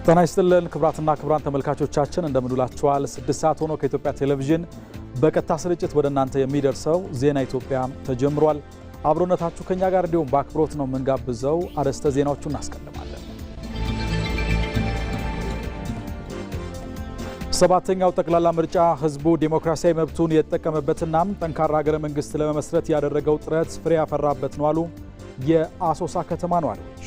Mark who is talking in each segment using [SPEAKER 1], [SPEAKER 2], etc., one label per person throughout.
[SPEAKER 1] ጤና ይስጥልን ክብራትና ክብራን ተመልካቾቻችን እንደምንውላችኋል። 6 ሰዓት ሆኖ ከኢትዮጵያ ቴሌቪዥን በቀጥታ ስርጭት ወደ እናንተ የሚደርሰው ዜና ኢትዮጵያ ተጀምሯል። አብሮነታችሁ ከኛ ጋር እንዲሁም በአክብሮት ነው የምንጋብዘው። አርዕስተ ዜናዎቹን እናስቀድማለን። ሰባተኛው ጠቅላላ ምርጫ ህዝቡ ዲሞክራሲያዊ መብቱን የተጠቀመበትና ጠንካራ ሀገረ መንግስት ለመመስረት ያደረገው ጥረት ፍሬ ያፈራበት ነው አሉ የአሶሳ ከተማ ነዋሪዎች።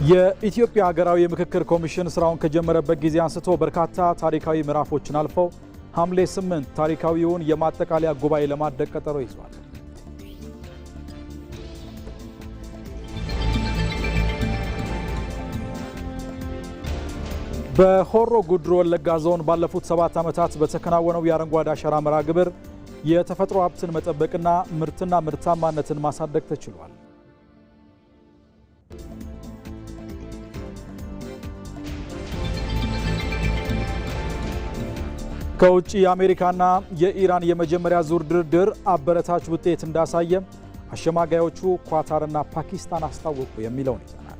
[SPEAKER 1] የኢትዮጵያ ሀገራዊ የምክክር ኮሚሽን ስራውን ከጀመረበት ጊዜ አንስቶ በርካታ ታሪካዊ ምዕራፎችን አልፈው ሐምሌ 8 ታሪካዊውን የማጠቃለያ ጉባኤ ለማድረግ ቀጠሮ ይዟል። በሆሮ ጉድሩ ወለጋ ዞን ባለፉት 7 ዓመታት በተከናወነው የአረንጓዴ አሻራ መርሃ ግብር የተፈጥሮ ሀብትን መጠበቅና ምርትና ምርታማነትን ማሳደግ ተችሏል። ከውጭ የአሜሪካና የኢራን የመጀመሪያ ዙር ድርድር አበረታች ውጤት እንዳሳየ አሸማጋዮቹ ኳታርና ፓኪስታን አስታወቁ የሚለውን ይዘናል።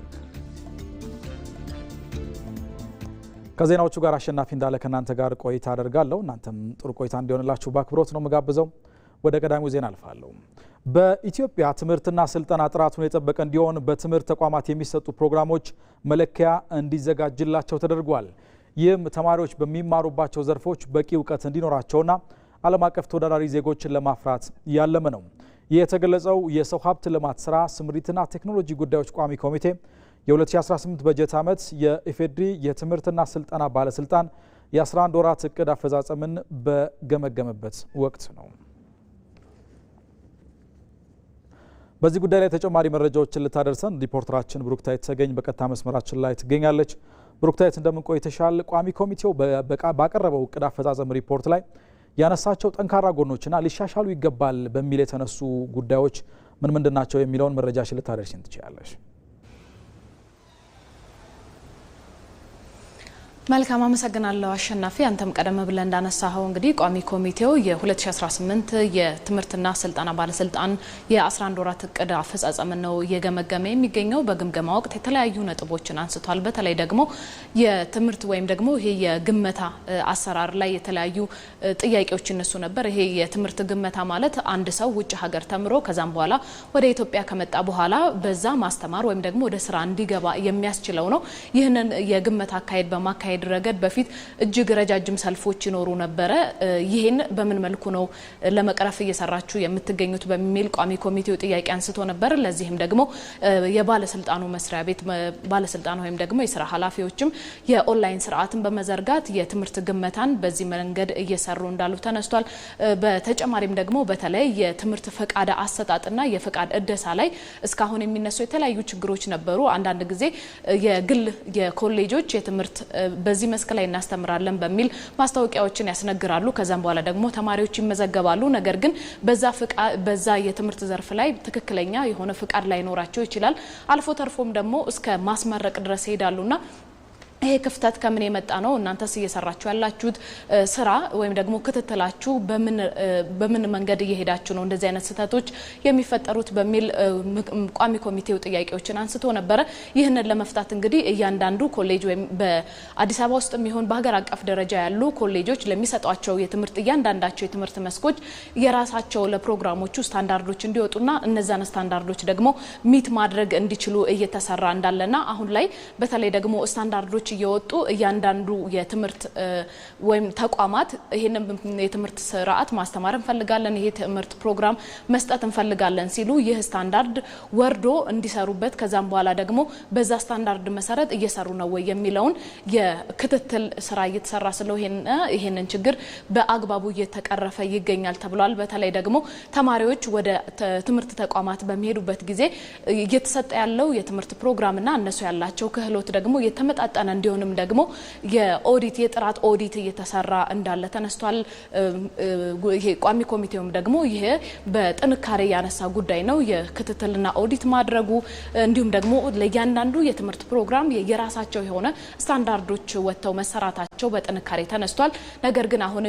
[SPEAKER 1] ከዜናዎቹ ጋር አሸናፊ እንዳለ ከናንተ ጋር ቆይታ አደርጋለሁ። እናንተም ጥሩ ቆይታ እንዲሆንላችሁ በአክብሮት ነው መጋብዘው። ወደ ቀዳሚው ዜና አልፋለሁ። በኢትዮጵያ ትምህርትና ስልጠና ጥራቱን የጠበቀ እንዲሆን በትምህርት ተቋማት የሚሰጡ ፕሮግራሞች መለኪያ እንዲዘጋጅላቸው ተደርጓል። ይህም ተማሪዎች በሚማሩባቸው ዘርፎች በቂ እውቀት እንዲኖራቸውና ዓለም አቀፍ ተወዳዳሪ ዜጎችን ለማፍራት ያለመ ነው። ይህ የተገለጸው የሰው ሀብት ልማት ስራ ስምሪትና ቴክኖሎጂ ጉዳዮች ቋሚ ኮሚቴ የ2018 በጀት ዓመት የኢፌዴሪ የትምህርትና ስልጠና ባለስልጣን የ11 ወራት እቅድ አፈጻጸምን በገመገመበት ወቅት ነው። በዚህ ጉዳይ ላይ ተጨማሪ መረጃዎችን ልታደርሰን ሪፖርተራችን ብሩክታይት ተገኝ በቀጥታ መስመራችን ላይ ትገኛለች። ብሩክታይት እንደምን ቆይተሻል? ቋሚ ኮሚቴው ባቀረበው እቅድ አፈጻጸም ሪፖርት ላይ ያነሳቸው ጠንካራ ጎኖችና ሊሻሻሉ ይገባል በሚል የተነሱ ጉዳዮች ምን ምንድናቸው የሚለውን መረጃሽን ልታደርሽን ትችያለሽ?
[SPEAKER 2] መልካም አመሰግናለሁ አሸናፊ። አንተም ቀደም ብለን እንዳነሳኸው እንግዲህ ቋሚ ኮሚቴው የ2018 የትምህርትና ስልጠና ባለስልጣን የ11 ወራት እቅድ አፈጻጸም ነው እየገመገመ የሚገኘው። በግምገማ ወቅት የተለያዩ ነጥቦችን አንስቷል። በተለይ ደግሞ የትምህርት ወይም ደግሞ ይሄ የግመታ አሰራር ላይ የተለያዩ ጥያቄዎች እነሱ ነበር። ይሄ የትምህርት ግመታ ማለት አንድ ሰው ውጭ ሀገር ተምሮ ከዛም በኋላ ወደ ኢትዮጵያ ከመጣ በኋላ በዛ ማስተማር ወይም ደግሞ ወደ ስራ እንዲገባ የሚያስችለው ነው። ይህንን የግመታ አካሄድ በማካሄድ ረገድ በፊት እጅግ ረጃጅም ሰልፎች ይኖሩ ነበረ። ይሄን በምን መልኩ ነው ለመቅረፍ እየሰራችሁ የምትገኙት በሚል ቋሚ ኮሚቴው ጥያቄ አንስቶ ነበር። ለዚህም ደግሞ የባለስልጣኑ መስሪያ ቤት ባለስልጣኑ ወይም ደግሞ የስራ ኃላፊዎችም የኦንላይን ስርዓትን በመዘርጋት የትምህርት ግመታን በዚህ መንገድ እየሰሩ እንዳሉ ተነስቷል። በተጨማሪም ደግሞ በተለይ የትምህርት ፈቃድ አሰጣጥና የፈቃድ እደሳ ላይ እስካሁን የሚነሱ የተለያዩ ችግሮች ነበሩ። አንዳንድ ጊዜ የግል የኮሌጆች የትምህርት በዚህ መስክ ላይ እናስተምራለን በሚል ማስታወቂያዎችን ያስነግራሉ። ከዛም በኋላ ደግሞ ተማሪዎች ይመዘገባሉ። ነገር ግን በዛ የትምህርት ዘርፍ ላይ ትክክለኛ የሆነ ፍቃድ ላይኖራቸው ይችላል። አልፎ ተርፎም ደግሞ እስከ ማስመረቅ ድረስ ይሄዳሉና ይሄ ክፍተት ከምን የመጣ ነው? እናንተስ እየሰራችሁ ያላችሁት ስራ ወይም ደግሞ ክትትላችሁ በምን መንገድ እየሄዳችሁ ነው? እንደዚህ አይነት ስህተቶች የሚፈጠሩት በሚል ቋሚ ኮሚቴው ጥያቄዎችን አንስቶ ነበረ። ይህንን ለመፍታት እንግዲህ እያንዳንዱ ኮሌጅ ወይም በአዲስ አበባ ውስጥ የሚሆን በሀገር አቀፍ ደረጃ ያሉ ኮሌጆች ለሚሰጧቸው የትምህርት እያንዳንዳቸው የትምህርት መስኮች የራሳቸው ለፕሮግራሞቹ ስታንዳርዶች እንዲወጡና እነዛን ስታንዳርዶች ደግሞ ሚት ማድረግ እንዲችሉ እየተሰራ እንዳለና አሁን ላይ በተለይ ደግሞ ስታንዳርዶች እየወጡ እያንዳንዱ የትምህርት ወይም ተቋማት ይሄንን የትምህርት ስርዓት ማስተማር እንፈልጋለን፣ ይሄ ትምህርት ፕሮግራም መስጠት እንፈልጋለን ሲሉ ይህ ስታንዳርድ ወርዶ እንዲሰሩበት ከዛም በኋላ ደግሞ በዛ ስታንዳርድ መሰረት እየሰሩ ነው ወይ የሚለውን የክትትል ስራ እየተሰራ ስለሆነ ይሄንን ችግር በአግባቡ እየተቀረፈ ይገኛል ተብሏል። በተለይ ደግሞ ተማሪዎች ወደ ትምህርት ተቋማት በሚሄዱበት ጊዜ እየተሰጠ ያለው የትምህርት ፕሮግራምና እነሱ ያላቸው ክህሎት ደግሞ የተመጣጠነ እንዲሆንም ደግሞ የኦዲት የጥራት ኦዲት እየተሰራ እንዳለ ተነስቷል። ይሄ ቋሚ ኮሚቴውም ደግሞ ይሄ በጥንካሬ ያነሳ ጉዳይ ነው። የክትትልና ኦዲት ማድረጉ እንዲሁም ደግሞ ለእያንዳንዱ የትምህርት ፕሮግራም የራሳቸው የሆነ ስታንዳርዶች ወጥተው መሰራታቸው በጥንካሬ ተነስቷል። ነገር ግን አሁን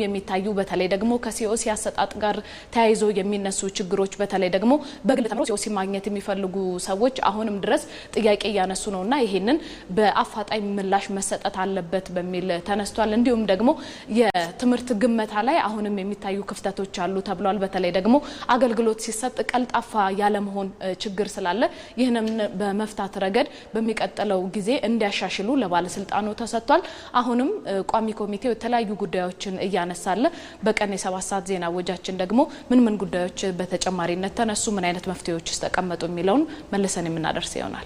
[SPEAKER 2] የሚታዩ በተለይ ደግሞ ከሲኦሲ አሰጣጥ ጋር ተያይዞ የሚነሱ ችግሮች በተለይ ደግሞ በግል ተምሮ ሲኦሲ ማግኘት የሚፈልጉ ሰዎች አሁንም ድረስ ጥያቄ ያነሱ ነውና ይሄንን በአፋጣኝ ምላሽ መሰጠት አለበት በሚል ተነስቷል። እንዲሁም ደግሞ የትምህርት ግመታ ላይ አሁንም የሚታዩ ክፍተቶች አሉ ተብሏል። በተለይ ደግሞ አገልግሎት ሲሰጥ ቀልጣፋ ያለመሆን ችግር ስላለ ይህንን በመፍታት ረገድ በሚቀጥለው ጊዜ እንዲያሻሽሉ ለባለስልጣኑ ተሰጥቷል። አሁንም ቋሚ ኮሚቴው የተለያዩ ጉዳዮችን ነሳለ በቀን የ7 ሰዓት ዜና ወጃችን ደግሞ ምን ጉዳዮች በተጨማሪነት ተነሱ ምን አይነት መፍትሄዎች ተቀመጡ የሚለውን መልሰን የምናደርስ ይሆናል።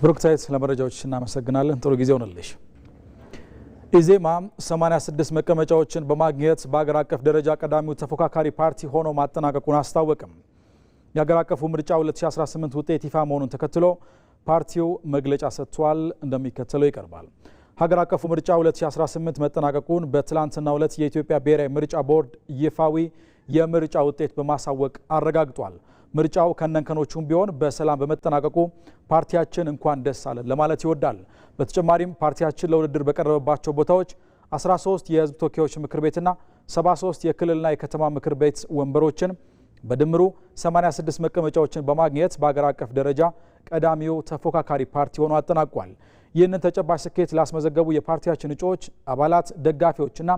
[SPEAKER 1] ብሩክታይት ለመረጃዎች እናመሰግናለን። ጥሩ ጊዜ ሆነልሽ። ኢዜማ 86 መቀመጫዎችን በማግኘት በአገር አቀፍ ደረጃ ቀዳሚው ተፎካካሪ ፓርቲ ሆኖ ማጠናቀቁን አስታወቀም። የአገር አቀፉ ምርጫ 2018 ውጤት ይፋ መሆኑን ተከትሎ ፓርቲው መግለጫ ሰጥቷል። እንደሚከተለው ይቀርባል። ሀገር አቀፉ ምርጫ 2018 መጠናቀቁን በትላንትናው ዕለት የኢትዮጵያ ብሔራዊ ምርጫ ቦርድ ይፋዊ የምርጫ ውጤት በማሳወቅ አረጋግጧል። ምርጫው ከነንከኖቹም ቢሆን በሰላም በመጠናቀቁ ፓርቲያችን እንኳን ደስ አለን ለማለት ይወዳል። በተጨማሪም ፓርቲያችን ለውድድር በቀረበባቸው ቦታዎች 13 የሕዝብ ተወካዮች ምክር ቤትና 73 የክልልና የከተማ ምክር ቤት ወንበሮችን በድምሩ 86 መቀመጫዎችን በማግኘት በአገር አቀፍ ደረጃ ቀዳሚው ተፎካካሪ ፓርቲ ሆኖ አጠናቋል። ይህንን ተጨባጭ ስኬት ላስመዘገቡ የፓርቲያችን እጩዎች፣ አባላት፣ ደጋፊዎችና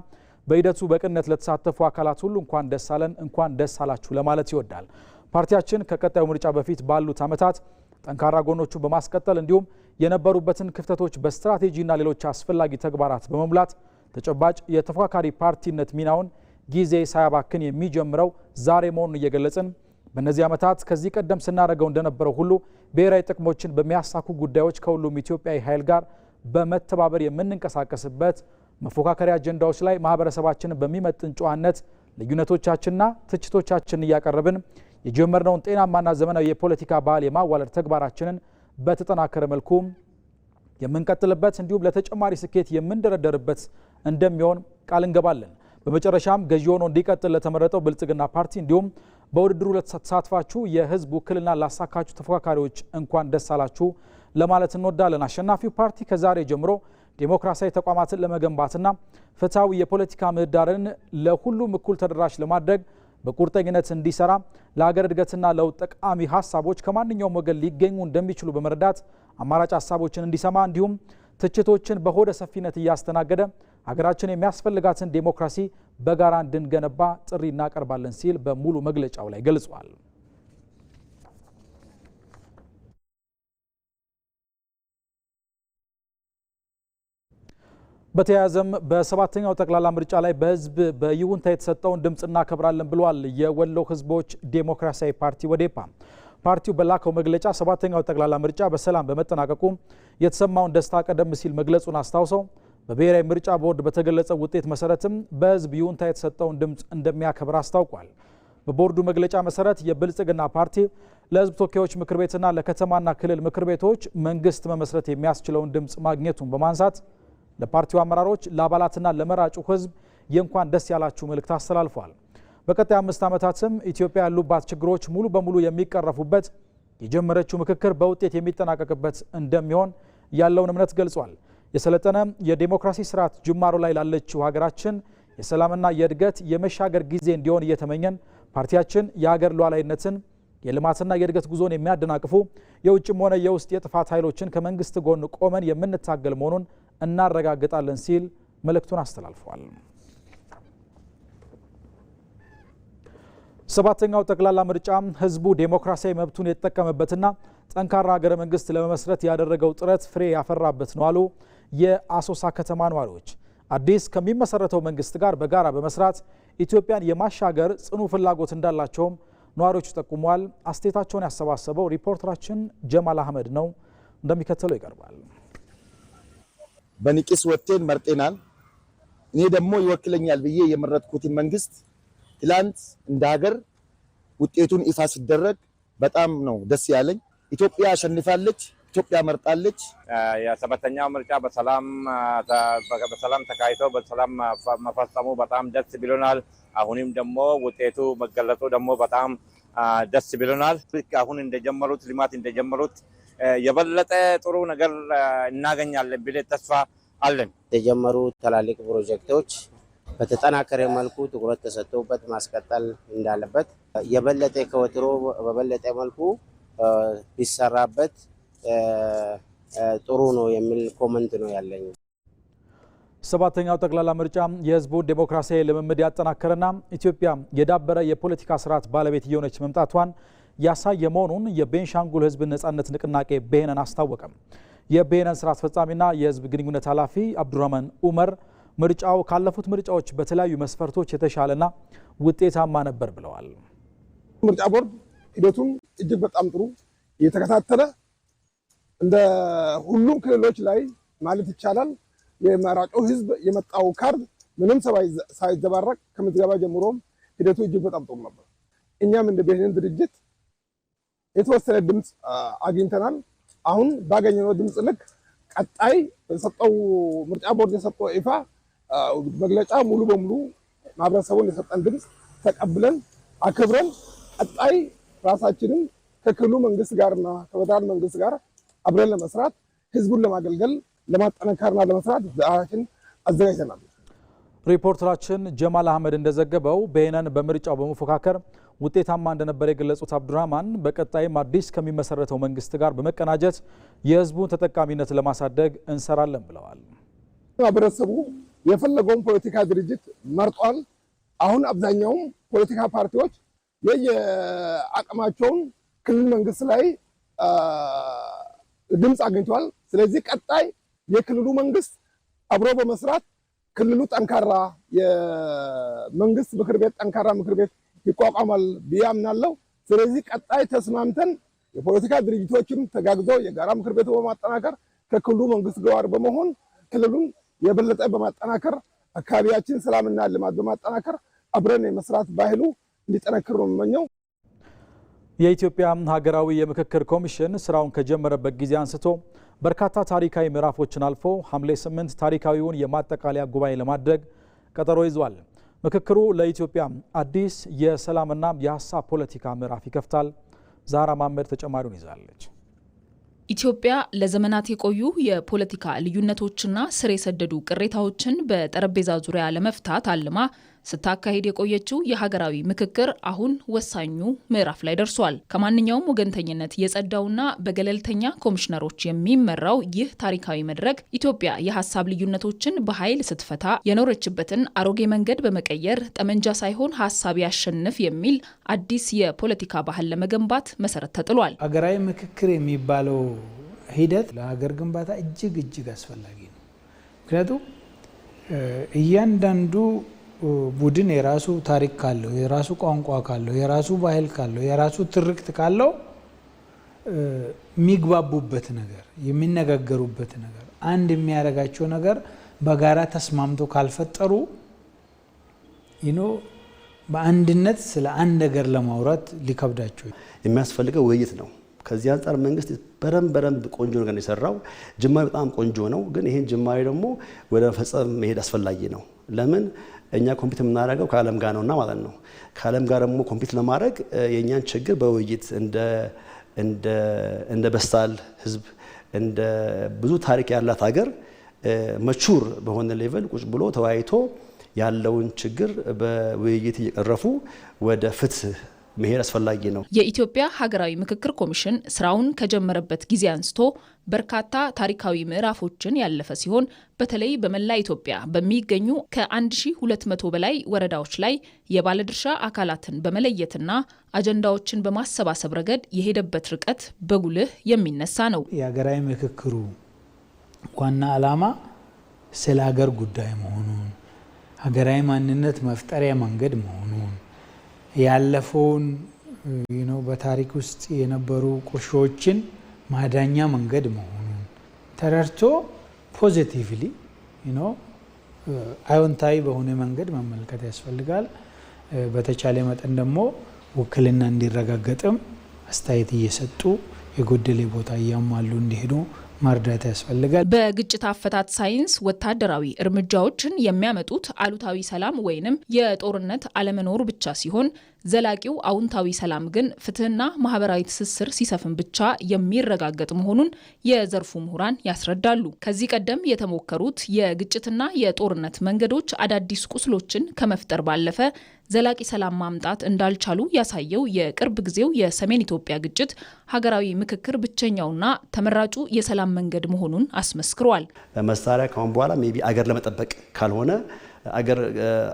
[SPEAKER 1] በሂደቱ በቅንነት ለተሳተፉ አካላት ሁሉ እንኳን ደስ አለን እንኳን ደስ አላችሁ ለማለት ይወዳል። ፓርቲያችን ከቀጣዩ ምርጫ በፊት ባሉት ዓመታት ጠንካራ ጎኖቹን በማስቀጠል እንዲሁም የነበሩበትን ክፍተቶች በስትራቴጂና ሌሎች አስፈላጊ ተግባራት በመሙላት ተጨባጭ የተፎካካሪ ፓርቲነት ሚናውን ጊዜ ሳያባክን የሚጀምረው ዛሬ መሆኑን እየገለጽን በእነዚህ ዓመታት ከዚህ ቀደም ስናደርገው እንደነበረው ሁሉ ብሔራዊ ጥቅሞችን በሚያሳኩ ጉዳዮች ከሁሉም ኢትዮጵያዊ ኃይል ጋር በመተባበር የምንንቀሳቀስበት መፎካከሪያ አጀንዳዎች ላይ ማህበረሰባችንን በሚመጥን ጨዋነት ልዩነቶቻችንና ትችቶቻችንን እያቀረብን የጀመርነውን ጤናማና ዘመናዊ የፖለቲካ ባህል የማዋለድ ተግባራችንን በተጠናከረ መልኩ የምንቀጥልበት እንዲሁም ለተጨማሪ ስኬት የምንደረደርበት እንደሚሆን ቃል እንገባለን። በመጨረሻም ገዢ ሆኖ እንዲቀጥል ለተመረጠው ብልጽግና ፓርቲ እንዲሁም በውድድሩ ለተሳትፋችሁ የህዝብ ውክልና ላሳካችሁ ተፎካካሪዎች እንኳን ደስ አላችሁ ለማለት እንወዳለን። አሸናፊው ፓርቲ ከዛሬ ጀምሮ ዴሞክራሲያዊ ተቋማትን ለመገንባትና ፍትሐዊ የፖለቲካ ምህዳርን ለሁሉም እኩል ተደራሽ ለማድረግ በቁርጠኝነት እንዲሰራ ለሀገር እድገትና ለውጥ ጠቃሚ ሀሳቦች ከማንኛውም ወገን ሊገኙ እንደሚችሉ በመረዳት አማራጭ ሀሳቦችን እንዲሰማ እንዲሁም ትችቶችን በሆደ ሰፊነት እያስተናገደ ሀገራችን የሚያስፈልጋትን ዴሞክራሲ በጋራ እንድንገነባ ጥሪ እናቀርባለን ሲል በሙሉ መግለጫው ላይ ገልጿል። በተያያዘም በሰባተኛው ጠቅላላ ምርጫ ላይ በህዝብ በይሁንታ የተሰጠውን ድምፅ እናከብራለን ብሏል የወሎ ህዝቦች ዴሞክራሲያዊ ፓርቲ ወዴፓ። ፓርቲው በላከው መግለጫ ሰባተኛው ጠቅላላ ምርጫ በሰላም በመጠናቀቁ የተሰማውን ደስታ ቀደም ሲል መግለጹን አስታውሰው በብሔራዊ ምርጫ ቦርድ በተገለጸው ውጤት መሰረትም በህዝብ ይሁንታ የተሰጠውን ድምፅ እንደሚያከብር አስታውቋል። በቦርዱ መግለጫ መሰረት የብልጽግና ፓርቲ ለህዝብ ተወካዮች ምክር ቤትና ለከተማና ክልል ምክር ቤቶች መንግስት መመስረት የሚያስችለውን ድምፅ ማግኘቱን በማንሳት ለፓርቲው አመራሮች፣ ለአባላትና ለመራጩ ህዝብ የእንኳን ደስ ያላችሁ መልእክት አስተላልፏል። በቀጣይ 5 ዓመታትም ኢትዮጵያ ያሉባት ችግሮች ሙሉ በሙሉ የሚቀረፉበት የጀመረችው ምክክር በውጤት የሚጠናቀቅበት እንደሚሆን ያለውን እምነት ገልጿል። የሰለጠነ የዲሞክራሲ ስርዓት ጅማሮ ላይ ላለችው ሀገራችን የሰላምና የእድገት የመሻገር ጊዜ እንዲሆን እየተመኘን ፓርቲያችን የሀገር ሉዓላዊነትን የልማትና የእድገት ጉዞን የሚያደናቅፉ የውጭም ሆነ የውስጥ የጥፋት ኃይሎችን ከመንግስት ጎን ቆመን የምንታገል መሆኑን እናረጋግጣለን ሲል መልእክቱን አስተላልፏል። ሰባተኛው ጠቅላላ ምርጫ ህዝቡ ዴሞክራሲያዊ መብቱን የተጠቀመበትና ጠንካራ ሀገረ መንግስት ለመመስረት ያደረገው ጥረት ፍሬ ያፈራበት ነው አሉ የአሶሳ ከተማ ነዋሪዎች። አዲስ ከሚመሰረተው መንግስት ጋር በጋራ በመስራት ኢትዮጵያን የማሻገር ጽኑ ፍላጎት እንዳላቸውም ነዋሪዎቹ ጠቁመዋል። አስተያየታቸውን ያሰባሰበው ሪፖርተራችን ጀማል አህመድ ነው፣ እንደሚከተለው ይቀርባል።
[SPEAKER 3] በንቂስ ወጥተን መርጠናል። እኔ ደግሞ ይወክለኛል ብዬ የመረጥኩትን መንግስት ትላንት እንደ ሀገር ውጤቱን ይፋ ሲደረግ በጣም ነው ደስ ያለኝ። ኢትዮጵያ አሸንፋለች፣ ኢትዮጵያ መርጣለች።
[SPEAKER 4] የሰባተኛው ምርጫ በሰላም ተካሂዶ በሰላም መፈጸሙ በጣም ደስ ብሎናል። አሁንም ደግሞ ውጤቱ መገለጹ ደግሞ በጣም ደስ ብሎናል። አሁን እንደጀመሩት ልማት እንደጀመሩት የበለጠ ጥሩ ነገር እናገኛለን ብለን ተስፋ አለን።
[SPEAKER 5] የተጀመሩ ትላልቅ ፕሮጀክቶች በተጠናከረ መልኩ ትኩረት ተሰጥቶበት ማስቀጠል እንዳለበት የበለጠ ከወትሮ በበለጠ መልኩ ቢሰራበት ጥሩ ነው የሚል ኮመንት ነው ያለኝ።
[SPEAKER 1] ሰባተኛው ጠቅላላ ምርጫ የህዝቡን ዴሞክራሲያዊ ልምምድ ያጠናከረና ኢትዮጵያ የዳበረ የፖለቲካ ስርዓት ባለቤት እየሆነች መምጣቷን ያሳየ መሆኑን የቤንሻንጉል ህዝብ ነጻነት ንቅናቄ ቤነን አስታወቀ። የቤነን ስራ አስፈጻሚና የህዝብ ግንኙነት ኃላፊ አብዱራህማን ኡመር ምርጫው ካለፉት ምርጫዎች በተለያዩ መስፈርቶች የተሻለና ውጤታማ ነበር ብለዋል።
[SPEAKER 6] ምርጫ ቦርድ ሂደቱን እጅግ በጣም ጥሩ እየተከታተለ እንደ ሁሉም ክልሎች ላይ ማለት ይቻላል የመራጩ ህዝብ የመጣው ካርድ ምንም ሳይዘባረቅ ከምዝገባ ጀምሮም ሂደቱ እጅግ በጣም ጥሩ ነበር። እኛም እንደ ቤነን ድርጅት የተወሰነ ድምፅ አግኝተናል። አሁን ባገኘነው ድምፅ ልክ ቀጣይ በሰጠው ምርጫ ቦርድ የሰጠው ይፋ መግለጫ ሙሉ በሙሉ ማህበረሰቡን የሰጠን ድምፅ ተቀብለን አክብረን ቀጣይ ራሳችንን ከክልሉ መንግስት ጋርና ከፌደራል መንግስት ጋር አብረን ለመስራት ህዝቡን ለማገልገል ለማጠናከርና ለመስራት ዛሬን አዘጋጅተናል።
[SPEAKER 1] ሪፖርተራችን ጀማል አህመድ እንደዘገበው ቤነን በምርጫው በመፎካከር ውጤታማ እንደነበር የገለጹት አብዱራህማን በቀጣይም አዲስ ከሚመሰረተው መንግስት ጋር በመቀናጀት የህዝቡን ተጠቃሚነት ለማሳደግ እንሰራለን ብለዋል።
[SPEAKER 6] ማህበረሰቡ የፈለገውን ፖለቲካ ድርጅት መርጧል። አሁን አብዛኛው ፖለቲካ ፓርቲዎች የአቅማቸውን ክልል መንግስት ላይ ድምፅ አግኝቷል። ስለዚህ ቀጣይ የክልሉ መንግስት አብሮ በመስራት ክልሉ ጠንካራ የመንግስት ምክር ቤት ጠንካራ ምክር ቤት ይቋቋማል ብዬ አምናለሁ። ስለዚህ ቀጣይ ተስማምተን የፖለቲካ ድርጅቶችም ተጋግዘው የጋራ ምክር ቤቱ በማጠናከር ከክልሉ መንግስት ጋር በመሆን ክልሉን የበለጠ በማጠናከር አካባቢያችን ሰላምና ልማት በማጠናከር አብረን የመስራት ባህሉ እንዲጠነክር ነው የምመኘው።
[SPEAKER 1] የኢትዮጵያ ሀገራዊ የምክክር ኮሚሽን ስራውን ከጀመረበት ጊዜ አንስቶ በርካታ ታሪካዊ ምዕራፎችን አልፎ ሐምሌ 8 ታሪካዊውን የማጠቃለያ ጉባኤ ለማድረግ ቀጠሮ ይዟል። ምክክሩ ለኢትዮጵያ አዲስ የሰላምና የሀሳብ ፖለቲካ ምዕራፍ ይከፍታል። ዛራ ማመድ ተጨማሪውን ይዛለች።
[SPEAKER 7] ኢትዮጵያ ለዘመናት የቆዩ የፖለቲካ ልዩነቶችና ስር የሰደዱ ቅሬታዎችን በጠረጴዛ ዙሪያ ለመፍታት አልማ ስታካሄድ የቆየችው የሀገራዊ ምክክር አሁን ወሳኙ ምዕራፍ ላይ ደርሷል። ከማንኛውም ወገንተኝነት የጸዳውና በገለልተኛ ኮሚሽነሮች የሚመራው ይህ ታሪካዊ መድረክ ኢትዮጵያ የሀሳብ ልዩነቶችን በኃይል ስትፈታ የኖረችበትን አሮጌ መንገድ በመቀየር ጠመንጃ ሳይሆን ሀሳብ ያሸንፍ የሚል አዲስ የፖለቲካ ባህል ለመገንባት መሰረት ተጥሏል።
[SPEAKER 8] ሀገራዊ ምክክር የሚባለው ሂደት ለሀገር ግንባታ እጅግ አስፈላጊ ነው። ምክንያቱም እያንዳንዱ ቡድን የራሱ ታሪክ ካለው፣ የራሱ ቋንቋ ካለው፣ የራሱ ባህል ካለው፣ የራሱ ትርክት ካለው የሚግባቡበት ነገር፣ የሚነጋገሩበት ነገር፣ አንድ የሚያደርጋቸው ነገር በጋራ ተስማምቶ ካልፈጠሩ በአንድነት ስለ አንድ ነገር ለማውራት ሊከብዳቸው
[SPEAKER 9] የሚያስፈልገው ውይይት ነው። ከዚህ አንጻር መንግስት በደንብ ቆንጆ ነገር የሰራው ጅማሬ በጣም ቆንጆ ነው። ግን ይሄን ጅማሬ ደግሞ ወደ መፈጸም መሄድ አስፈላጊ ነው። ለምን እኛ ኮምፒት የምናደርገው ከዓለም ጋር ነውና ማለት ነው። ከዓለም ጋር ደግሞ ኮምፒት ለማድረግ የእኛን ችግር በውይይት እንደ በሳል ህዝብ እንደ ብዙ ታሪክ ያላት ሀገር መቹር በሆነ ሌቨል ቁጭ ብሎ ተወያይቶ ያለውን ችግር በውይይት እየቀረፉ ወደ ፍትህ መሄድ አስፈላጊ ነው።
[SPEAKER 7] የኢትዮጵያ ሀገራዊ ምክክር ኮሚሽን ስራውን ከጀመረበት ጊዜ አንስቶ በርካታ ታሪካዊ ምዕራፎችን ያለፈ ሲሆን በተለይ በመላ ኢትዮጵያ በሚገኙ ከ1200 በላይ ወረዳዎች ላይ የባለድርሻ አካላትን በመለየትና አጀንዳዎችን በማሰባሰብ ረገድ የሄደበት ርቀት በጉልህ የሚነሳ ነው።
[SPEAKER 8] የሀገራዊ ምክክሩ ዋና ዓላማ ስለ ሀገር ጉዳይ መሆኑን፣ ሀገራዊ ማንነት መፍጠሪያ መንገድ መሆኑን፣ ያለፈውን በታሪክ ውስጥ የነበሩ ቁርሾችን ማዳኛ መንገድ መሆኑን ተረድቶ ፖዚቲቭሊ አዎንታዊ በሆነ መንገድ መመልከት ያስፈልጋል። በተቻለ መጠን ደግሞ ውክልና እንዲረጋገጥም አስተያየት እየሰጡ የጎደለ ቦታ እያሟሉ እንዲሄዱ ማርዳት ያስፈልጋል።
[SPEAKER 7] በግጭት አፈታት ሳይንስ ወታደራዊ እርምጃዎችን የሚያመጡት አሉታዊ ሰላም ወይንም የጦርነት አለመኖር ብቻ ሲሆን ዘላቂው አውንታዊ ሰላም ግን ፍትህና ማህበራዊ ትስስር ሲሰፍን ብቻ የሚረጋገጥ መሆኑን የዘርፉ ምሁራን ያስረዳሉ። ከዚህ ቀደም የተሞከሩት የግጭትና የጦርነት መንገዶች አዳዲስ ቁስሎችን ከመፍጠር ባለፈ ዘላቂ ሰላም ማምጣት እንዳልቻሉ ያሳየው የቅርብ ጊዜው የሰሜን ኢትዮጵያ ግጭት ሀገራዊ ምክክር ብቸኛውና ተመራጩ የሰላም መንገድ መሆኑን አስመስክሯል።
[SPEAKER 9] መሳሪያ ካሁን በኋላ ሜቢ አገር ለመጠበቅ ካልሆነ አገር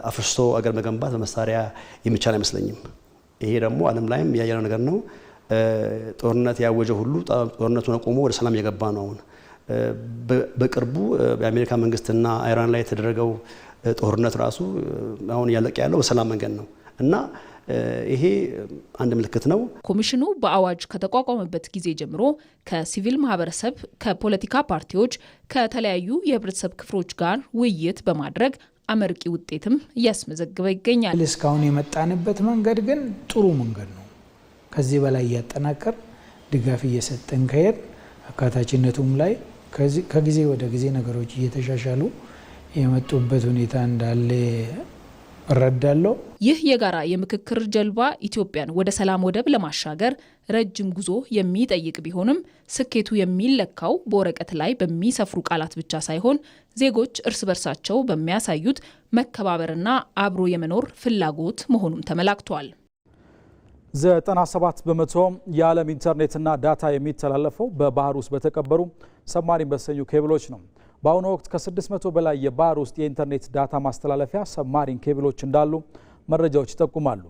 [SPEAKER 9] አፍርሶ አገር መገንባት በመሳሪያ የሚቻል አይመስለኝም። ይሄ ደግሞ ዓለም ላይም ያየነው ነገር ነው። ጦርነት ያወጀ ሁሉ ጦርነቱን አቁሞ ወደ ሰላም የገባ ነው። በቅርቡ የአሜሪካ መንግስትና ኢራን ላይ የተደረገው ጦርነት ራሱ አሁን ያለቀ ያለው በሰላም መንገድ ነው እና ይሄ አንድ ምልክት ነው።
[SPEAKER 7] ኮሚሽኑ በአዋጅ ከተቋቋመበት ጊዜ ጀምሮ ከሲቪል ማህበረሰብ፣ ከፖለቲካ ፓርቲዎች፣ ከተለያዩ የህብረተሰብ ክፍሎች ጋር ውይይት በማድረግ አመርቂ ውጤትም እያስመዘገበ ይገኛል።
[SPEAKER 8] እስካሁን የመጣንበት መንገድ ግን ጥሩ መንገድ ነው። ከዚህ በላይ እያጠናከር ድጋፍ እየሰጠን ከሄድ አካታችነቱም ላይ ከጊዜ ወደ ጊዜ ነገሮች እየተሻሻሉ የመጡበት ሁኔታ እንዳለ እረዳለሁ።
[SPEAKER 7] ይህ የጋራ የምክክር ጀልባ ኢትዮጵያን ወደ ሰላም ወደብ ለማሻገር ረጅም ጉዞ የሚጠይቅ ቢሆንም ስኬቱ የሚለካው በወረቀት ላይ በሚሰፍሩ ቃላት ብቻ ሳይሆን ዜጎች እርስ በርሳቸው በሚያሳዩት መከባበርና አብሮ የመኖር ፍላጎት መሆኑም ተመላክቷል።
[SPEAKER 1] 97 በመቶ የዓለም ኢንተርኔትና ዳታ የሚተላለፈው በባህር ውስጥ በተቀበሩ ሰብማሪን በተሰኙ ኬብሎች ነው። በአሁኑ ወቅት ከ600 በላይ የባህር ውስጥ የኢንተርኔት ዳታ ማስተላለፊያ ሰብማሪን ኬብሎች እንዳሉ መረጃዎች ይጠቁማሉ።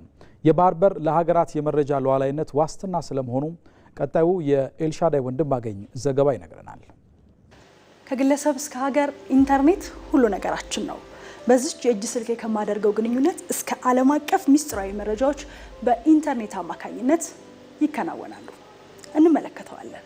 [SPEAKER 1] የባህር በር ለሀገራት የመረጃ ሉዓላዊነት ዋስትና ስለመሆኑ ቀጣዩ የኤልሻዳይ ወንድማገኝ ዘገባ ይነግረናል።
[SPEAKER 10] ከግለሰብ እስከ ሀገር ኢንተርኔት ሁሉ ነገራችን ነው። በዚች የእጅ ስልኬ ከማደርገው ግንኙነት እስከ ዓለም አቀፍ ሚስጥራዊ መረጃዎች በኢንተርኔት አማካኝነት ይከናወናሉ። እንመለከተዋለን።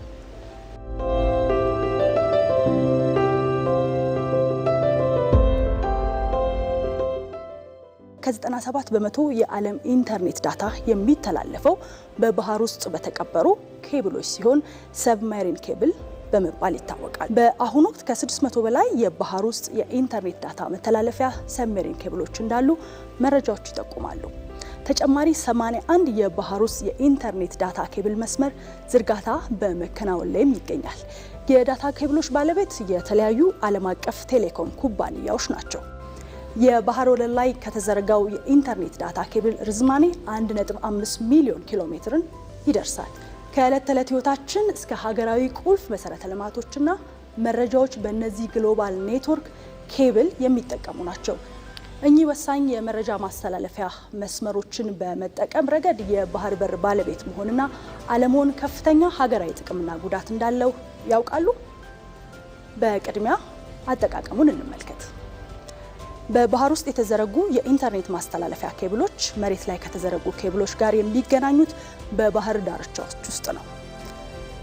[SPEAKER 10] ከ97 በመቶ የዓለም ኢንተርኔት ዳታ የሚተላለፈው በባህር ውስጥ በተቀበሩ ኬብሎች ሲሆን ሰብማሪን ኬብል በመባል ይታወቃል። በአሁኑ ወቅት ከ600 በላይ የባህር ውስጥ የኢንተርኔት ዳታ መተላለፊያ ሰብማሪን ኬብሎች እንዳሉ መረጃዎች ይጠቁማሉ። ተጨማሪ 81 የባህር ውስጥ የኢንተርኔት ዳታ ኬብል መስመር ዝርጋታ በመከናወን ላይም ይገኛል። የዳታ ኬብሎች ባለቤት የተለያዩ ዓለም አቀፍ ቴሌኮም ኩባንያዎች ናቸው። የባህር ወለል ላይ ከተዘረጋው የኢንተርኔት ዳታ ኬብል ርዝማኔ 1.5 ሚሊዮን ኪሎ ሜትርን ይደርሳል። ከዕለት ተዕለት ህይወታችን እስከ ሀገራዊ ቁልፍ መሰረተ ልማቶችና መረጃዎች በእነዚህ ግሎባል ኔትወርክ ኬብል የሚጠቀሙ ናቸው። እኚህ ወሳኝ የመረጃ ማስተላለፊያ መስመሮችን በመጠቀም ረገድ የባህር በር ባለቤት መሆንና አለመሆን ከፍተኛ ሀገራዊ ጥቅምና ጉዳት እንዳለው ያውቃሉ? በቅድሚያ አጠቃቀሙን እንመልከት። በባህር ውስጥ የተዘረጉ የኢንተርኔት ማስተላለፊያ ኬብሎች መሬት ላይ ከተዘረጉ ኬብሎች ጋር የሚገናኙት በባህር ዳርቻዎች ውስጥ ነው።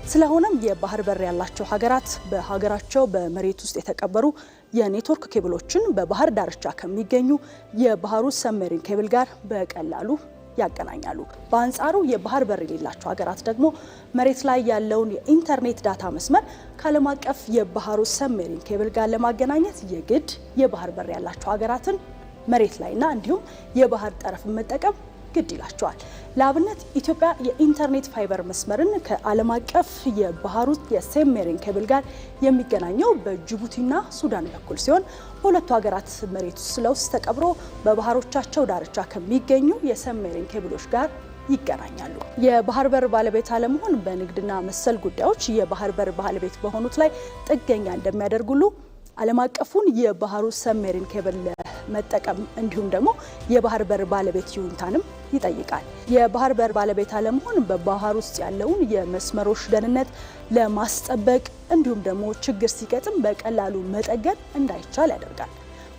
[SPEAKER 10] ስለሆነም የባህር በር ያላቸው ሀገራት በሀገራቸው በመሬት ውስጥ የተቀበሩ የኔትወርክ ኬብሎችን በባህር ዳርቻ ከሚገኙ የባህር ውስጥ ሰብማሪን ኬብል ጋር በቀላሉ ያገናኛሉ። በአንጻሩ የባህር በር የሌላቸው ሀገራት ደግሞ መሬት ላይ ያለውን የኢንተርኔት ዳታ መስመር ከዓለም አቀፍ የባህር ውስጥ ሰብማሪን ኬብል ጋር ለማገናኘት የግድ የባህር በር ያላቸው ሀገራትን መሬት ላይና እንዲሁም የባህር ጠረፍን መጠቀም ግድ ይላቸዋል። ለአብነት ኢትዮጵያ የኢንተርኔት ፋይበር መስመርን ከዓለም አቀፍ የባህር ውስጥ የሰብማሪን ኬብል ጋር የሚገናኘው በጅቡቲና ሱዳን በኩል ሲሆን በሁለቱ ሀገራት መሬት ውስጥ ስለውስጥ ተቀብሮ በባህሮቻቸው ዳርቻ ከሚገኙ የሰብማሪን ኬብሎች ጋር ይገናኛሉ። የባህር በር ባለቤት አለመሆን በንግድና መሰል ጉዳዮች የባህር በር ባለቤት በሆኑት ላይ ጥገኛ እንደሚያደርጉሉ ዓለም አቀፉን የባህር ውስጥ ሰብማሪን ኬብል መጠቀም እንዲሁም ደግሞ የባህር በር ባለቤት ይሁንታንም ይጠይቃል። የባህር በር ባለቤት አለመሆን በባህር ውስጥ ያለውን የመስመሮች ደህንነት ለማስጠበቅ እንዲሁም ደግሞ ችግር ሲገጥም በቀላሉ መጠገን እንዳይቻል ያደርጋል።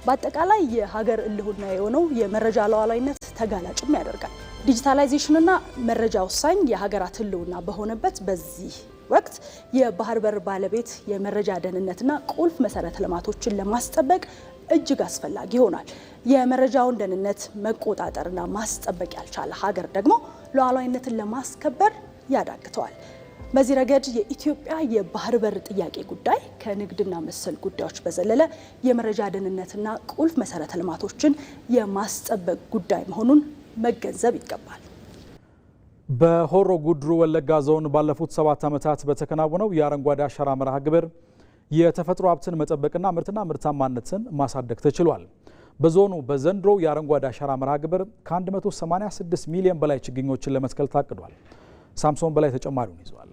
[SPEAKER 10] በአጠቃላይ የሀገር እልውና የሆነው የመረጃ ሉዓላዊነት ተጋላጭም ያደርጋል። ዲጂታላይዜሽንና መረጃ ወሳኝ የሀገራት ህልውና በሆነበት በዚህ ወቅት የባህር በር ባለቤት የመረጃ ደህንነትና ቁልፍ መሰረተ ልማቶችን ለማስጠበቅ እጅግ አስፈላጊ ይሆናል። የመረጃውን ደህንነት መቆጣጠርና ማስጠበቅ ያልቻለ ሀገር ደግሞ ሉዓላዊነትን ለማስከበር ያዳግተዋል። በዚህ ረገድ የኢትዮጵያ የባህር በር ጥያቄ ጉዳይ ከንግድና መሰል ጉዳዮች በዘለለ የመረጃ ደህንነትና ቁልፍ መሰረተ ልማቶችን የማስጠበቅ ጉዳይ መሆኑን መገንዘብ ይገባል።
[SPEAKER 1] በሆሮ ጉድሩ ወለጋ ዞን ባለፉት 7 ዓመታት በተከናወነው የአረንጓዴ አሻራ መርሃ ግብር የተፈጥሮ ሀብትን መጠበቅና ምርትና ምርታማነትን ማሳደግ ተችሏል። በዞኑ በዘንድሮ የአረንጓዴ አሻራ መርሃ ግብር ከ186 ሚሊዮን በላይ ችግኞችን ለመትከል ታቅዷል። ሳምሶን በላይ ተጨማሪውን ይዟል።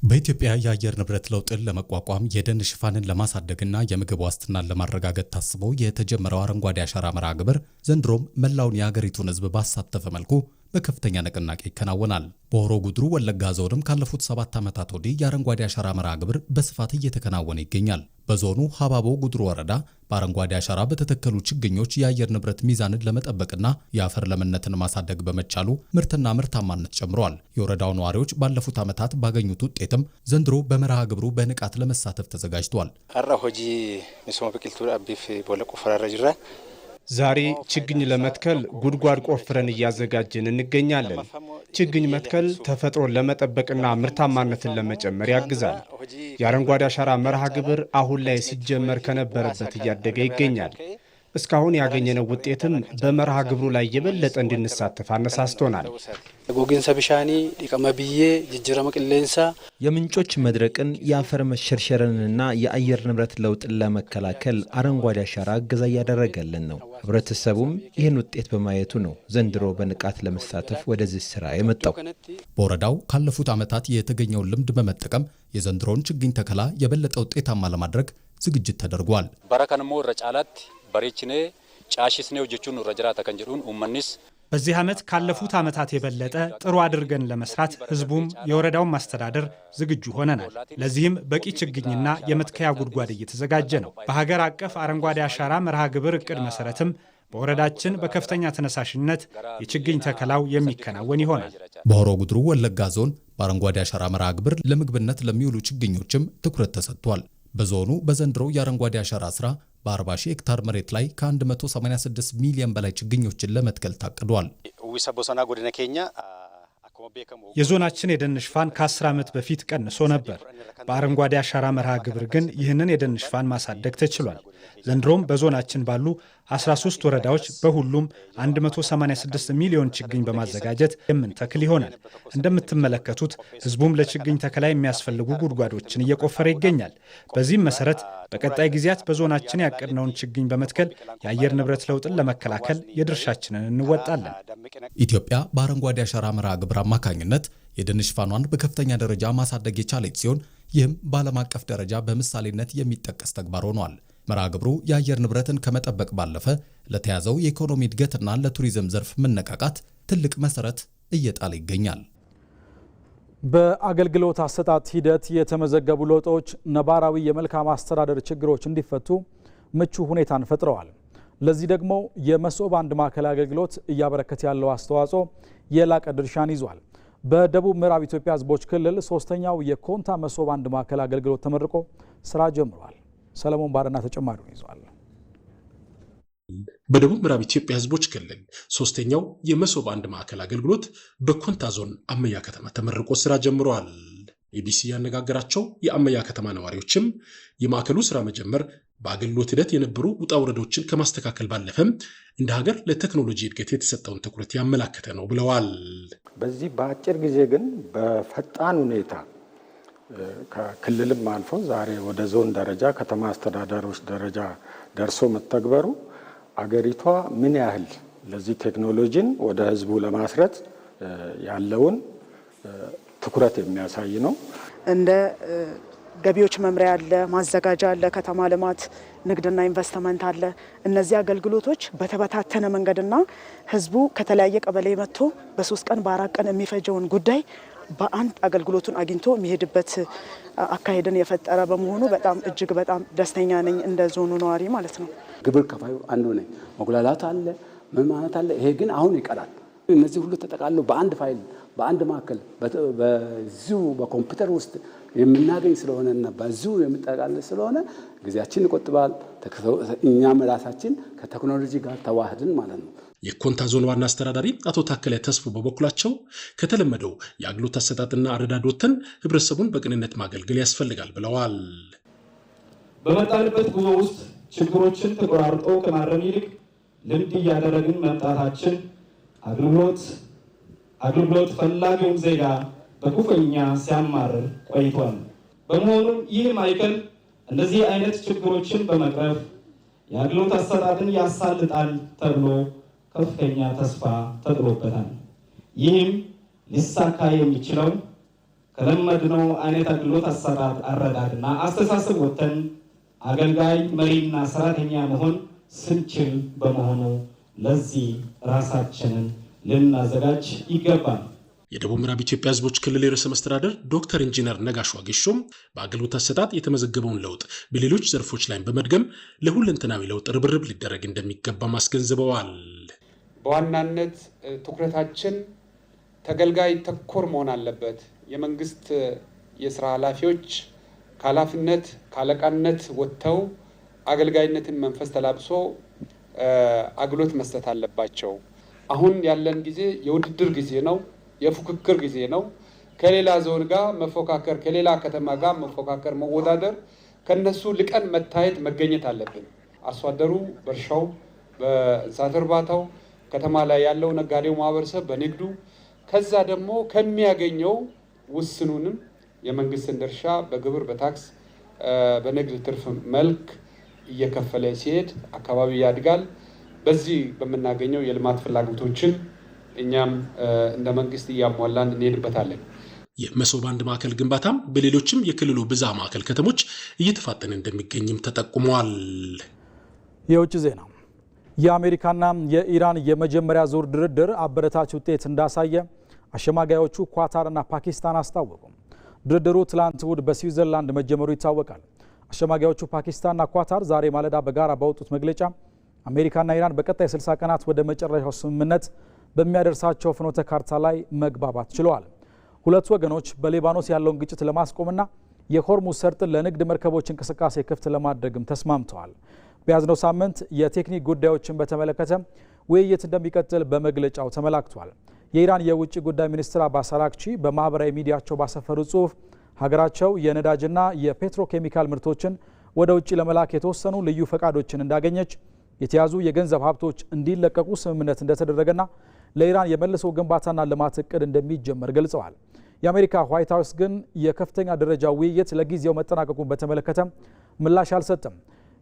[SPEAKER 11] በኢትዮጵያ የአየር ንብረት ለውጥን ለመቋቋም የደን ሽፋንን ለማሳደግና የምግብ ዋስትናን ለማረጋገጥ ታስቦ የተጀመረው አረንጓዴ አሻራ መርሃ ግብር ዘንድሮም መላውን የሀገሪቱን ሕዝብ ባሳተፈ መልኩ በከፍተኛ ንቅናቄ ይከናወናል። በሆሮ ጉድሩ ወለጋ ዞንም ካለፉት 7 ዓመታት ወዲህ የአረንጓዴ አሻራ መርሃ ግብር በስፋት እየተከናወነ ይገኛል። በዞኑ ሀባቦ ጉድሩ ወረዳ በአረንጓዴ አሻራ በተተከሉ ችግኞች የአየር ንብረት ሚዛንን ለመጠበቅና የአፈር ለምነትን ማሳደግ በመቻሉ ምርትና ምርታማነት ጨምሯል። የወረዳው ነዋሪዎች ባለፉት ዓመታት ባገኙት ውጤትም ዘንድሮ በመርሃ ግብሩ በንቃት ለመሳተፍ ተዘጋጅቷል።
[SPEAKER 12] ዛሬ ችግኝ ለመትከል ጉድጓድ ቆፍረን እያዘጋጀን እንገኛለን። ችግኝ መትከል ተፈጥሮን ለመጠበቅና ምርታማነትን ለመጨመር ያግዛል። የአረንጓዴ አሻራ መርሃ ግብር አሁን ላይ ሲጀመር ከነበረበት እያደገ ይገኛል። እስካሁን ያገኘነው ውጤትም በመርሃ ግብሩ ላይ የበለጠ እንድንሳተፍ አነሳስቶናል።
[SPEAKER 13] ጎጊንሳ ቢሻኒ ዲቀመብዬ ጅጅረመ ቅሌንሳ
[SPEAKER 14] የምንጮች መድረቅን የአፈር መሸርሸርንና የአየር ንብረት ለውጥን ለመከላከል አረንጓዴ አሻራ እገዛ እያደረገልን ነው። ህብረተሰቡም ይህን ውጤት በማየቱ ነው ዘንድሮ በንቃት ለመሳተፍ ወደዚህ ስራ የመጣው።
[SPEAKER 11] በወረዳው ካለፉት ዓመታት የተገኘውን ልምድ በመጠቀም የዘንድሮውን ችግኝ ተከላ የበለጠ ውጤታማ ለማድረግ ዝግጅት ተደርጓል።
[SPEAKER 15] በረከንሞ ረጫላት በሬችኔ ጫሽስኔው ጀቹን ረጅራ ተከንጀዱን ኡመኒስ
[SPEAKER 16] በዚህ ዓመት ካለፉት ዓመታት የበለጠ ጥሩ አድርገን ለመስራት ህዝቡም የወረዳውን ማስተዳደር ዝግጁ ሆነናል። ለዚህም በቂ ችግኝና የመትከያ ጉድጓድ እየተዘጋጀ ነው። በሀገር አቀፍ አረንጓዴ አሻራ መርሃ ግብር እቅድ መሰረትም በወረዳችን በከፍተኛ ተነሳሽነት የችግኝ ተከላው የሚከናወን ይሆናል።
[SPEAKER 11] በሆሮ ጉድሩ ወለጋ ዞን በአረንጓዴ አሻራ መርሃ ግብር ለምግብነት ለሚውሉ ችግኞችም ትኩረት ተሰጥቷል። በዞኑ በዘንድሮ የአረንጓዴ አሻራ ስራ በ40 ሺህ ሄክታር መሬት ላይ ከ186 ሚሊዮን በላይ ችግኞችን ለመትከል ታቅዷል።
[SPEAKER 16] የዞናችን የደን ሽፋን ከ10 ዓመት በፊት ቀንሶ ነበር። በአረንጓዴ አሻራ መርሃ ግብር ግን ይህንን የደን ሽፋን ማሳደግ ተችሏል። ዘንድሮም በዞናችን ባሉ 13 ወረዳዎች በሁሉም 186 ሚሊዮን ችግኝ በማዘጋጀት የምንተክል ይሆናል። እንደምትመለከቱት ህዝቡም ለችግኝ ተከላ የሚያስፈልጉ ጉድጓዶችን እየቆፈረ ይገኛል። በዚህም መሰረት በቀጣይ ጊዜያት በዞናችን ያቀድነውን ችግኝ በመትከል የአየር ንብረት ለውጥን ለመከላከል የድርሻችንን እንወጣለን።
[SPEAKER 11] ኢትዮጵያ በአረንጓዴ አሻራ መርሃ ግብር አማካኝነት የደን ሽፋኗን በከፍተኛ ደረጃ ማሳደግ የቻለች ሲሆን ይህም በዓለም አቀፍ ደረጃ በምሳሌነት የሚጠቀስ ተግባር ሆኗል። መርሃ ግብሩ የአየር ንብረትን ከመጠበቅ ባለፈ ለተያዘው የኢኮኖሚ እድገትና ለቱሪዝም ዘርፍ መነቃቃት ትልቅ መሰረት እየጣለ ይገኛል።
[SPEAKER 1] በአገልግሎት አሰጣጥ ሂደት የተመዘገቡ ለውጦች ነባራዊ የመልካም አስተዳደር ችግሮች እንዲፈቱ ምቹ ሁኔታን ፈጥረዋል። ለዚህ ደግሞ የመሶብ አንድ ማዕከል አገልግሎት እያበረከተ ያለው አስተዋጽኦ የላቀ ድርሻን ይዟል። በደቡብ ምዕራብ ኢትዮጵያ ሕዝቦች ክልል 3ኛው የኮንታ መሶብ አንድ ማዕከል አገልግሎት ተመርቆ ስራ ጀምሯል። ሰለሞን ባረና ተጨማሪውን ይዟል።
[SPEAKER 17] በደቡብ ምዕራብ ኢትዮጵያ ሕዝቦች ክልል 3ኛው የመሶብ አንድ ማዕከል አገልግሎት በኮንታ ዞን አመያ ከተማ ተመርቆ ስራ ጀምሯል። ኢቢሲ ያነጋገራቸው የአመያ ከተማ ነዋሪዎችም የማዕከሉ ስራ መጀመር በአገልግሎት ሂደት የነበሩ ውጣ ውረዶችን ከማስተካከል ባለፈም እንደ ሀገር ለቴክኖሎጂ እድገት የተሰጠውን ትኩረት ያመላከተ ነው ብለዋል።
[SPEAKER 18] በዚህ በአጭር ጊዜ ግን በፈጣን ሁኔታ ከክልልም አልፎ ዛሬ ወደ ዞን ደረጃ ከተማ አስተዳደሮች ደረጃ ደርሶ መተግበሩ አገሪቷ ምን ያህል ለዚህ ቴክኖሎጂን ወደ ህዝቡ ለማስረጽ ያለውን ትኩረት የሚያሳይ ነው።
[SPEAKER 19] እንደ ገቢዎች መምሪያ አለ፣ ማዘጋጃ አለ፣ ከተማ ልማት ንግድና ኢንቨስትመንት አለ። እነዚህ አገልግሎቶች በተበታተነ መንገድና ህዝቡ ከተለያየ ቀበሌ መጥቶ በ3 ቀን በ4 ቀን የሚፈጀውን ጉዳይ በአንድ አገልግሎቱን አግኝቶ የሚሄድበት አካሄድን የፈጠረ በመሆኑ በጣም እጅግ በጣም ደስተኛ ነኝ፣ እንደ ዞኑ ነዋሪ ማለት ነው።
[SPEAKER 20] ግብር ከፋዩ አንዱ ነኝ። መጉላላት አለ፣ ምን ማለት አለ። ይሄ ግን አሁን ይቀራል። እነዚህ ሁሉ ተጠቃለው በአንድ ፋይል በአንድ ማዕከል በዚሁ በኮምፒውተር ውስጥ የምናገኝ ስለሆነና በዚሁ የምጠቃልል ስለሆነ ጊዜያችን ይቆጥባል። እኛም ራሳችን ከቴክኖሎጂ ጋር ተዋህድን ማለት ነው።
[SPEAKER 17] የኮንታ ዞን ዋና አስተዳዳሪ አቶ ታከለ ተስፉ በበኩላቸው ከተለመደው የአገልግሎት አሰጣጥና አረዳድ ወጥተን ህብረተሰቡን በቅንነት ማገልገል ያስፈልጋል ብለዋል።
[SPEAKER 21] በመጣንበት ጉዞ ውስጥ ችግሮችን ተቆራርጦ ከማረም ይልቅ ልምድ እያደረግን መምጣታችን አገልግሎት ፈላጊውን ዜጋ በኩፈኛ ሲያማርር ቆይቷል። በመሆኑም ይህ ማዕከል እንደዚህ አይነት ችግሮችን በመቅረፍ የአገልግሎት አሰጣጥን ያሳልጣል ተብሎ ከፍተኛ ተስፋ ተጥሎበታል። ይህም ሊሳካ የሚችለው ከለመድነው አይነት አገልግሎት አሰጣጥ አረዳድና አስተሳሰብ ወጥተን አገልጋይ መሪና ሰራተኛ መሆን ስንችል በመሆኑ ለዚህ ራሳችንን ልናዘጋጅ ይገባል።
[SPEAKER 17] የደቡብ ምዕራብ ኢትዮጵያ ህዝቦች ክልል ርዕሰ መስተዳድር ዶክተር ኢንጂነር ነጋሽ ዋጌሾም በአገልግሎት አሰጣጥ የተመዘገበውን ለውጥ በሌሎች ዘርፎች ላይ በመድገም ለሁለንተናዊ ለውጥ ርብርብ ሊደረግ እንደሚገባ አስገንዝበዋል።
[SPEAKER 22] በዋናነት ትኩረታችን ተገልጋይ ተኮር መሆን አለበት። የመንግስት የስራ ኃላፊዎች ከኃላፊነት ከአለቃነት ወጥተው አገልጋይነትን መንፈስ ተላብሶ አገልግሎት መስጠት አለባቸው። አሁን ያለን ጊዜ የውድድር ጊዜ ነው፣ የፉክክር ጊዜ ነው። ከሌላ ዞን ጋር መፎካከር፣ ከሌላ ከተማ ጋር መፎካከር፣ መወዳደር፣ ከነሱ ልቀን መታየት መገኘት አለብን። አርሶ አደሩ በእርሻው በእንስሳት እርባታው፣ ከተማ ላይ ያለው ነጋዴው ማህበረሰብ በንግዱ፣ ከዛ ደግሞ ከሚያገኘው ውስኑንም የመንግስትን ድርሻ በግብር በታክስ በንግድ ትርፍ መልክ እየከፈለ ሲሄድ አካባቢ ያድጋል። በዚህ በምናገኘው የልማት ፍላጎቶችን እኛም እንደ መንግስት እያሟላን እንሄድበታለን።
[SPEAKER 17] የመሶብ አንድ ማዕከል ግንባታም በሌሎችም የክልሉ ብዝሃ ማዕከል ከተሞች እየተፋጠነ እንደሚገኝም ተጠቁመዋል።
[SPEAKER 1] የውጭ ዜና። የአሜሪካና የኢራን የመጀመሪያ ዙር ድርድር አበረታች ውጤት እንዳሳየ አሸማጋዮቹ ኳታርና ፓኪስታን አስታወቁ። ድርድሩ ትላንት እሁድ በስዊዘርላንድ መጀመሩ ይታወቃል። አሸማጋዮቹ ፓኪስታንና ኳታር ዛሬ ማለዳ በጋራ ባወጡት መግለጫ አሜሪካና ኢራን በቀጣይ 60 ቀናት ወደ መጨረሻው ስምምነት በሚያደርሳቸው ፍኖተ ካርታ ላይ መግባባት ችለዋል። ሁለቱ ወገኖች በሊባኖስ ያለውን ግጭት ለማስቆምና የሆርሙዝ ሰርጥን ለንግድ መርከቦች እንቅስቃሴ ክፍት ለማድረግም ተስማምተዋል። በያዝነው ሳምንት የቴክኒክ ጉዳዮችን በተመለከተ ውይይት እንደሚቀጥል በመግለጫው ተመላክቷል። የኢራን የውጭ ጉዳይ ሚኒስትር አባስ አራግቺ በማህበራዊ ሚዲያቸው ባሰፈሩ ጽሑፍ ሀገራቸው የነዳጅና የፔትሮኬሚካል ምርቶችን ወደ ውጭ ለመላክ የተወሰኑ ልዩ ፈቃዶችን እንዳገኘች፣ የተያዙ የገንዘብ ሀብቶች እንዲለቀቁ ስምምነት እንደተደረገና ለኢራን የመልሶ ግንባታና ልማት እቅድ እንደሚጀመር ገልጸዋል። የአሜሪካ ዋይት ሀውስ ግን የከፍተኛ ደረጃ ውይይት ለጊዜው መጠናቀቁን በተመለከተ ምላሽ አልሰጠም።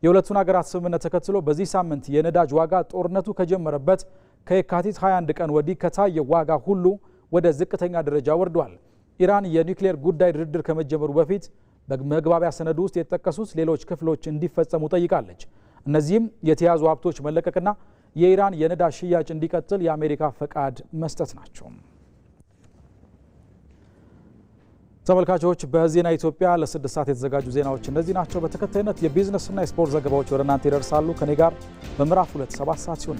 [SPEAKER 1] የሁለቱን ሀገራት ስምምነት ተከትሎ በዚህ ሳምንት የነዳጅ ዋጋ ጦርነቱ ከጀመረበት ከየካቲት 21 ቀን ወዲህ ከታየ ዋጋ ሁሉ ወደ ዝቅተኛ ደረጃ ወርዷል። ኢራን የኒውክሌር ጉዳይ ድርድር ከመጀመሩ በፊት በመግባቢያ ሰነዱ ውስጥ የተጠቀሱት ሌሎች ክፍሎች እንዲፈጸሙ ጠይቃለች። እነዚህም የተያዙ ሀብቶች መለቀቅና የኢራን የነዳጅ ሽያጭ እንዲቀጥል የአሜሪካ ፈቃድ መስጠት ናቸው። ተመልካቾች በዜና ኢትዮጵያ ለ6 ሰዓት የተዘጋጁ ዜናዎች እነዚህ ናቸው። በተከታይነት የቢዝነስና የስፖርት ዘገባዎች ወደ እናንተ ይደርሳሉ። ከኔ ጋር በምዕራፍ 2 7 ሰዓት ሲሆን